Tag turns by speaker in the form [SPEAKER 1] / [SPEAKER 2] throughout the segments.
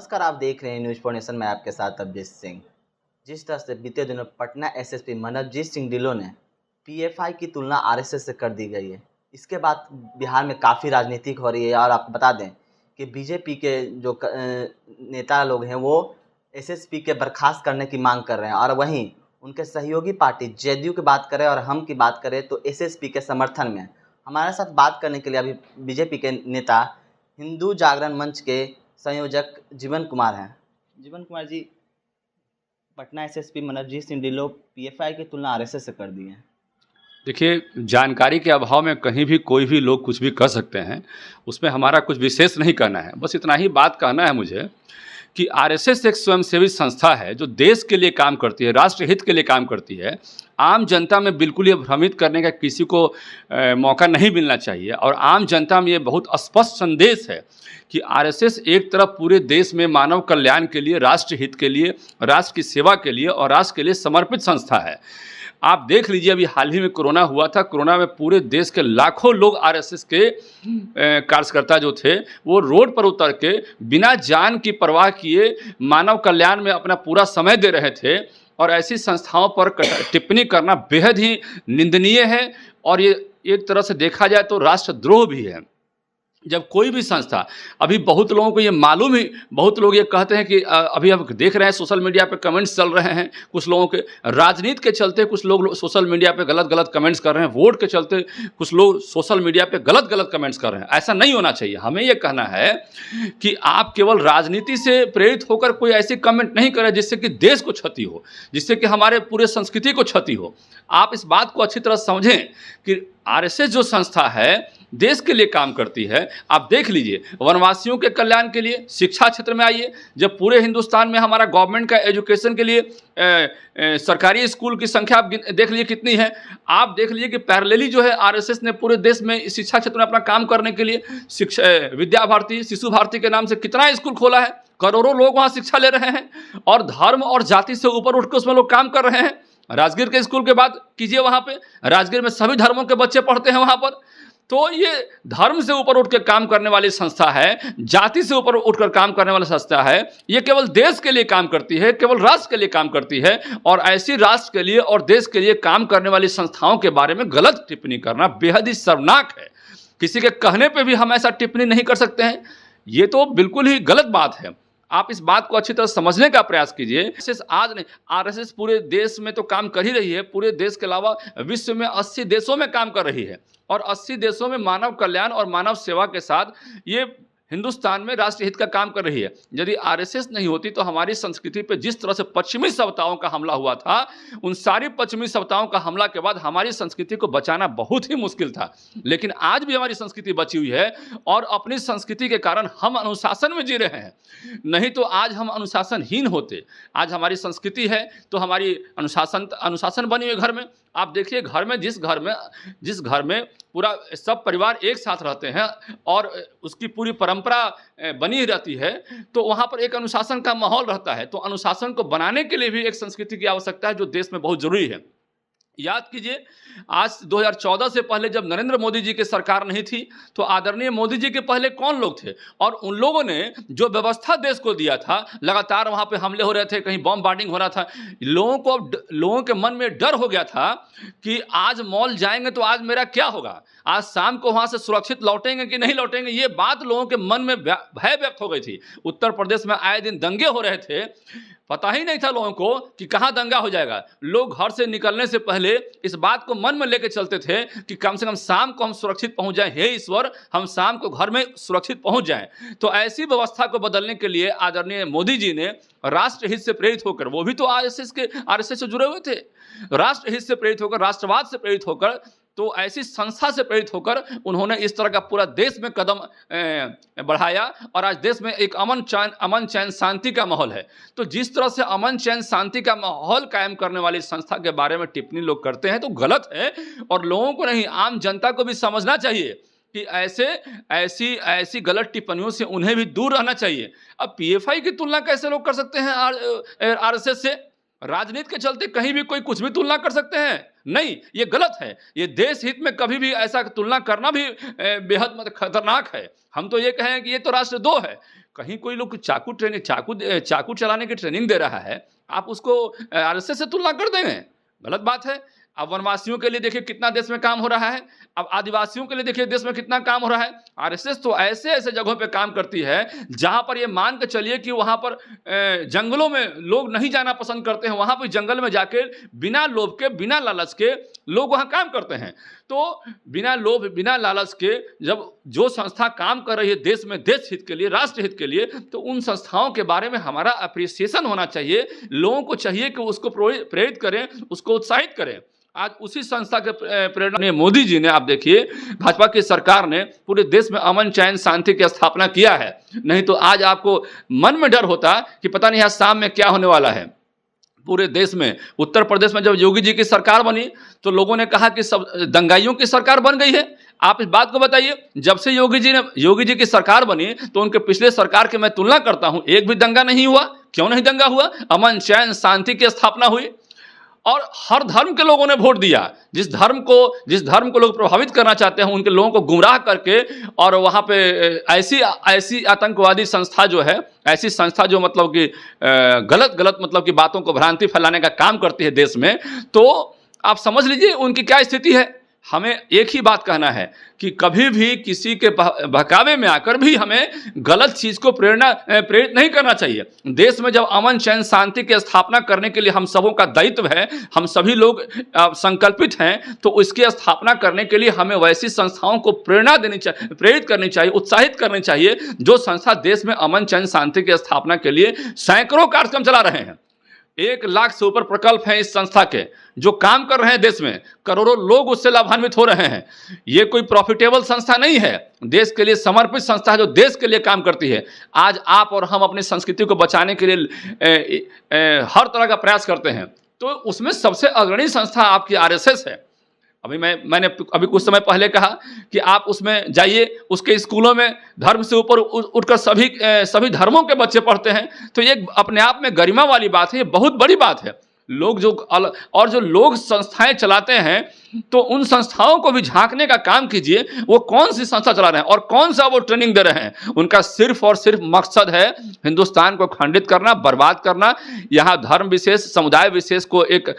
[SPEAKER 1] नमस्कार, आप देख रहे हैं न्यूज़ फॉर नेशन। मैं आपके साथ अभिजीत सिंह। जिस तरह से बीते दिनों पटना एसएसपी मनवजीत सिंह ढिल्लों ने पीएफआई की तुलना आरएसएस से कर दी गई है, इसके बाद बिहार में काफ़ी राजनीतिक हो रही है। और आपको बता दें कि बीजेपी के जो नेता लोग हैं वो एसएसपी के बर्खास्त करने की मांग कर रहे हैं, और वहीं उनके सहयोगी पार्टी जेडीयू की बात करें और हम की बात करें तो एसएसपी के समर्थन में। हमारे साथ बात करने के लिए अभी बीजेपी के नेता हिंदू जागरण मंच के संयोजक जीवन कुमार हैं। जीवन कुमार जी, पटना एसएसपी मनवजीत सिंह ढिल्लों पीएफआई की तुलना आरएसएस से कर दी है।
[SPEAKER 2] देखिए, जानकारी के अभाव में कहीं भी कोई भी लोग कुछ भी कर सकते हैं, उसमें हमारा कुछ विशेष नहीं कहना है। बस इतना ही बात कहना है मुझे कि आरएसएस एक स्वयंसेवी संस्था है जो देश के लिए काम करती है, राष्ट्र हित के लिए काम करती है। आम जनता में बिल्कुल ये भ्रमित करने का किसी को मौका नहीं मिलना चाहिए। और आम जनता में ये बहुत स्पष्ट संदेश है कि आरएसएस एक तरफ पूरे देश में मानव कल्याण के लिए, राष्ट्र हित के लिए, राष्ट्र की सेवा के लिए और राष्ट्र के लिए समर्पित संस्था है। आप देख लीजिए, अभी हाल ही में कोरोना हुआ था। कोरोना में पूरे देश के लाखों लोग आरएसएस के कार्यकर्ता जो थे वो रोड पर उतर के बिना जान की परवाह किए मानव कल्याण में अपना पूरा समय दे रहे थे। और ऐसी संस्थाओं पर टिप्पणी करना बेहद ही निंदनीय है, और ये एक तरह से देखा जाए तो राष्ट्रद्रोह भी है। जब कोई भी संस्था, अभी बहुत लोगों को ये मालूम ही, बहुत लोग ये कहते हैं कि अभी हम देख रहे हैं सोशल मीडिया पे कमेंट्स चल रहे हैं, कुछ लोगों के राजनीति के चलते कुछ लोग सोशल मीडिया पे गलत गलत कमेंट्स कर रहे हैं, वोट के चलते कुछ लोग सोशल मीडिया पे गलत गलत कमेंट्स कर रहे हैं। ऐसा नहीं होना चाहिए। हमें ये कहना है कि आप केवल राजनीति से प्रेरित होकर कोई ऐसे कमेंट नहीं करें जिससे कि देश को क्षति हो, जिससे कि हमारे पूरे संस्कृति को क्षति हो। आप इस बात को अच्छी तरह समझें कि आरएसएस जो संस्था है देश के लिए काम करती है। आप देख लीजिए, वनवासियों के कल्याण के लिए, शिक्षा क्षेत्र में आइए, जब पूरे हिंदुस्तान में हमारा गवर्नमेंट का एजुकेशन के लिए सरकारी स्कूल की संख्या आप देख लीजिए कितनी है। आप देख लीजिए कि पैरेलली जो है आरएसएस ने पूरे देश में शिक्षा क्षेत्र में अपना काम करने के लिए विद्या भारती, शिशु भारती के नाम से कितना स्कूल खोला है। करोड़ों लोग वहाँ शिक्षा ले रहे हैं और धर्म और जाति से ऊपर उठ कर उसमें लोग काम कर रहे हैं। राजगीर के स्कूल के बात कीजिए, वहाँ पे राजगीर में सभी धर्मों के बच्चे पढ़ते हैं वहाँ पर। तो ये धर्म से ऊपर उठकर काम करने वाली संस्था है, जाति से ऊपर उठकर काम करने वाली संस्था है। ये केवल देश के लिए काम करती है, केवल राष्ट्र के लिए काम करती है। और ऐसी राष्ट्र के लिए और देश के लिए काम करने वाली संस्थाओं के बारे में गलत टिप्पणी करना बेहद ही शर्मनाक है। किसी के कहने पर भी हम ऐसा टिप्पणी नहीं कर सकते हैं, ये तो बिल्कुल ही गलत बात है। आप इस बात को अच्छी तरह समझने का प्रयास कीजिए। आरएसएस आज नहीं, आरएसएस पूरे देश में तो काम कर ही रही है। पूरे देश के अलावा विश्व में 80 देशों में काम कर रही है, और 80 देशों में मानव कल्याण और मानव सेवा के साथ ये हिंदुस्तान में राष्ट्र हित का काम कर रही है। यदि आरएसएस नहीं होती तो हमारी संस्कृति पे जिस तरह से पश्चिमी सभ्यताओं का हमला हुआ था, उन सारी पश्चिमी सभ्यताओं का हमला के बाद हमारी संस्कृति को बचाना बहुत ही मुश्किल था। लेकिन आज भी हमारी संस्कृति बची हुई है, और अपनी संस्कृति के कारण हम अनुशासन में जी रहे हैं। नहीं तो आज हम अनुशासनहीन होते। आज हमारी संस्कृति है तो हमारी अनुशासन बनी हुई घर में। आप देखिए, जिस घर में पूरा सब परिवार एक साथ रहते हैं और उसकी पूरी परंपरा बनी रहती है, तो वहाँ पर एक अनुशासन का माहौल रहता है। तो अनुशासन को बनाने के लिए भी एक संस्कृति की आवश्यकता है, जो देश में बहुत जरूरी है। याद कीजिए, आज 2014 से पहले जब नरेंद्र मोदी जी की सरकार नहीं थी, तो आदरणीय मोदी जी के पहले कौन लोग थे, और उन लोगों ने जो व्यवस्था देश को दिया था, लगातार वहाँ पे हमले हो रहे थे, कहीं बम बार्डिंग हो रहा था, लोगों के मन में डर हो गया था कि आज मॉल जाएंगे तो आज मेरा क्या होगा, आज शाम को वहाँ से सुरक्षित लौटेंगे कि नहीं लौटेंगे। ये बात लोगों के मन में भय व्यक्त हो गई थी। उत्तर प्रदेश में आए दिन दंगे हो रहे थे, पता ही नहीं था लोगों को कि कहाँ दंगा हो जाएगा। लोग घर से निकलने से पहले इस बात को मन में लेकर चलते थे कि कम से कम शाम को हम सुरक्षित पहुंच जाएं, हे ईश्वर, हम शाम को घर में सुरक्षित पहुंच जाएं। तो ऐसी व्यवस्था को बदलने के लिए आदरणीय मोदी जी ने राष्ट्र हित से प्रेरित होकर, वो भी तो आरएसएस से जुड़े हुए थे, राष्ट्र हित से प्रेरित होकर, राष्ट्रवाद से प्रेरित होकर, तो ऐसी संस्था से प्रेरित होकर उन्होंने इस तरह का पूरा देश में कदम बढ़ाया, और आज देश में एक अमन चैन शांति का माहौल है। तो जिस तरह से अमन चैन शांति का माहौल कायम करने वाली संस्था के बारे में टिप्पणी लोग करते हैं तो गलत है, और लोगों को नहीं, आम जनता को भी समझना चाहिए कि ऐसी गलत टिप्पणियों से उन्हें भी दूर रहना चाहिए। अब पीएफआई की तुलना कैसे लोग कर सकते हैं आरएसएस से? राजनीति के चलते कहीं भी कोई कुछ भी तुलना कर सकते हैं? नहीं, ये गलत है। ये देश हित में कभी भी ऐसा तुलना करना भी बेहद खतरनाक है। हम तो ये कहें कि ये तो राष्ट्रद्रोह है। कहीं कोई लोग चाकू चलाने की ट्रेनिंग दे रहा है, आप उसको आरएसएस से तुलना कर देंगे? गलत बात है। अब वनवासियों के लिए देखिए कितना देश में काम हो रहा है, अब आदिवासियों के लिए देखिए देश में कितना काम हो रहा है। आरएसएस तो ऐसे ऐसे जगहों पे काम करती है जहां पर ये मान के चलिए कि वहां पर जंगलों में लोग नहीं जाना पसंद करते हैं, वहां पर जंगल में जाके बिना लोभ के, बिना लालच के लोग वहां काम करते हैं। तो बिना लोभ, बिना लालच के जब जो संस्था काम कर रही है देश में, देश हित के लिए, राष्ट्र हित के लिए, तो उन संस्थाओं के बारे में हमारा अप्रिसिएशन होना चाहिए। लोगों को चाहिए कि उसको प्रेरित करें, उसको उत्साहित करें। आज उसी संस्था के प्रेरणा ने मोदी जी ने, आप देखिए भाजपा की सरकार ने पूरे देश में अमन, चैन, शांति की स्थापना किया है। नहीं तो आज आपको मन में डर होता कि पता नहीं आज शाम में क्या होने वाला है। पूरे देश में, उत्तर प्रदेश में जब योगी जी की सरकार बनी तो लोगों ने कहा कि सब दंगाइयों की सरकार बन गई है। आप इस बात को बताइए, जब से योगी जी की सरकार बनी तो उनके पिछले सरकार की मैं तुलना करता हूं, एक भी दंगा नहीं हुआ। क्यों नहीं दंगा हुआ? अमन, चैन, शांति की स्थापना हुई और हर धर्म के लोगों ने वोट दिया। जिस धर्म को लोग प्रभावित करना चाहते हैं उनके लोगों को गुमराह करके, और वहां पे ऐसी आतंकवादी संस्था जो है, ऐसी संस्था जो मतलब कि गलत मतलब कि बातों को, भ्रांति फैलाने का काम करती है देश में, तो आप समझ लीजिए उनकी क्या स्थिति है। हमें एक ही बात कहना है कि कभी भी किसी के बहकावे में आकर भी हमें गलत चीज को प्रेरित नहीं करना चाहिए। देश में जब अमन, चैन, शांति की स्थापना करने के लिए हम सबों का दायित्व है, हम सभी लोग संकल्पित हैं, तो उसकी स्थापना करने के लिए हमें वैसी संस्थाओं को प्रेरित करनी चाहिए, उत्साहित करनी चाहिए जो संस्था देश में अमन, चैन, शांति की स्थापना के लिए सैकड़ों कार्यक्रम चला रहे हैं। 1 लाख से ऊपर प्रकल्प हैं इस संस्था के जो काम कर रहे हैं देश में, करोड़ों लोग उससे लाभान्वित हो रहे हैं। ये कोई प्रॉफिटेबल संस्था नहीं है, देश के लिए समर्पित संस्था है जो देश के लिए काम करती है। आज आप और हम अपनी संस्कृति को बचाने के लिए हर तरह का प्रयास करते हैं, तो उसमें सबसे अग्रणी संस्था आपकी आरएसएस है। मैंने अभी कुछ समय पहले कहा कि आप उसमें जाइए, उसके स्कूलों में धर्म से ऊपर उठकर सभी धर्मों के बच्चे पढ़ते हैं, तो ये अपने आप में गरिमा वाली बात है, ये बहुत बड़ी बात है। लोग जो लोग संस्थाएं चलाते हैं, तो उन संस्थाओं को भी झांकने का काम कीजिए, वो कौन सी संस्था चला रहे हैं और कौन सा वो ट्रेनिंग दे रहे हैं। उनका सिर्फ और सिर्फ मकसद है हिंदुस्तान को खंडित करना, बर्बाद करना, यहाँ धर्म विशेष, समुदाय विशेष को एक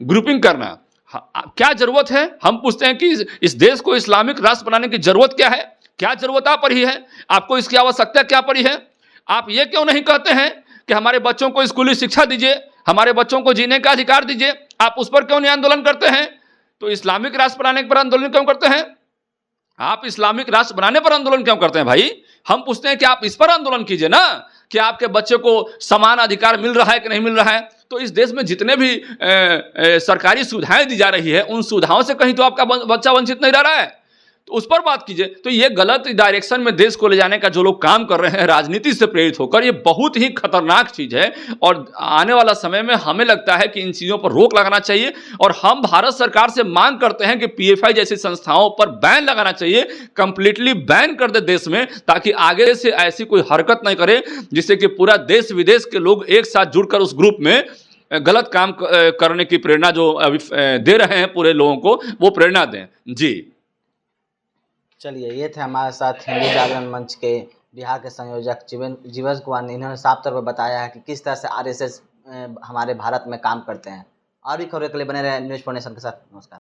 [SPEAKER 2] ग्रुपिंग करना। क्या जरूरत है? हम पूछते हैं कि इस देश को इस्लामिक राष्ट्र बनाने की जरूरत क्या है? क्या जरूरत आ पड़ी है? आपको इसकी आवश्यकता क्या पड़ी है? आप ये क्यों नहीं कहते हैं कि हमारे बच्चों को स्कूली शिक्षा दीजिए, हमारे बच्चों को जीने का अधिकार दीजिए? आप उस पर क्यों नहीं आंदोलन करते हैं? तो इस्लामिक राष्ट्र बनाने पर आंदोलन क्यों करते हैं? आप इस्लामिक राष्ट्र बनाने पर आंदोलन क्यों करते हैं भाई? हम पूछते हैं कि आप इस पर आंदोलन कीजिए ना, कि आपके बच्चे को समान अधिकार मिल रहा है कि नहीं मिल रहा है। तो इस देश में जितने भी सरकारी सुविधाएं दी जा रही है, उन सुविधाओं से कहीं तो आपका बच्चा वंचित नहीं रह रहा है, तो उस पर बात कीजिए। तो ये गलत डायरेक्शन में देश को ले जाने का जो लोग काम कर रहे हैं राजनीति से प्रेरित होकर, ये बहुत ही खतरनाक चीज है। और आने वाला समय में हमें लगता है कि इन चीजों पर रोक लगाना चाहिए, और हम भारत सरकार से मांग करते हैं कि पीएफआई जैसी संस्थाओं पर बैन लगाना चाहिए, कंप्लीटली बैन कर दे देश में, ताकि आगे से ऐसी कोई हरकत नहीं करे जिससे कि पूरा देश विदेश के लोग एक साथ जुड़कर उस ग्रुप में गलत काम करने की प्रेरणा जो अभी दे रहे हैं पूरे लोगों को, वो प्रेरणा दें। जी
[SPEAKER 1] चलिए, ये थे हमारे साथ हिंदू जागरण मंच के बिहार के संयोजक जीवन कुमार ने। इन्होंने साफ तौर पर बताया है कि किस तरह से आरएसएस हमारे भारत में काम करते हैं। और भी खबरों के लिए बने रहे न्यूज़ 4 नेशन के साथ। नमस्कार।